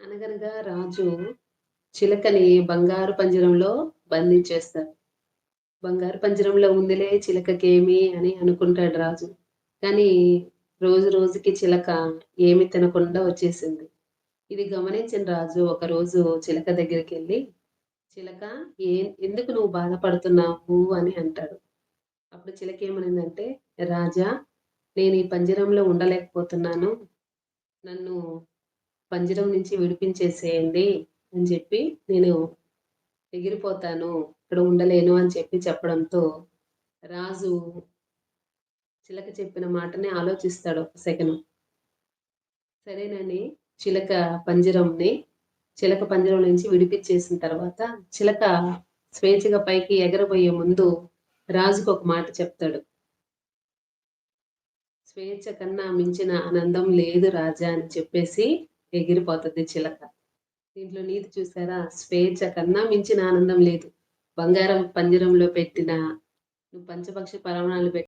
అనగనగా రాజు చిలకని బంగారు పంజరంలో బంధించేస్తాడు. బంగారు పంజరంలో ఉందిలే చిలకకేమి అని అనుకుంటాడు రాజు. కానీ రోజు రోజుకి చిలక ఏమి తినకుండా వచ్చేసింది. ఇది గమనించిన రాజు ఒకరోజు చిలక దగ్గరికెళ్ళి, "చిలక ఎందుకు నువ్వు బాధపడుతున్నావు?" అని అంటాడు. అప్పుడు చిలక ఏమనిందంటే, "రాజా, నేను ఈ పంజరంలో ఉండలేకపోతున్నాను. నన్ను పంజరం నుంచి విడిపించేసేయండి" అని చెప్పి, "నేను ఎగిరిపోతాను. ఇక్కడ ఉండలేను" అని చెప్పడంతో రాజు చిలక చెప్పిన మాటని ఆలోచిస్తాడు ఒక సెకను. సరేనని చిలక పంజరంని చిలక పంజరం నుంచి విడిపించేసిన తర్వాత చిలక స్వేచ్ఛగా పైకి ఎగరబోయే ముందు రాజుకు ఒక మాట చెప్తాడు. "స్వేచ్ఛ కన్నా మించిన ఆనందం లేదు రాజా" అని చెప్పేసి ఎగిరిపోతది చిలక. దీంట్లో నీతి చూసారా? స్వేచ్ఛ కన్నా మించిన ఆనందం లేదు. బంగారం పంజరంలో పెట్టిన నువ్వు పంచపక్షి పరమాణాలు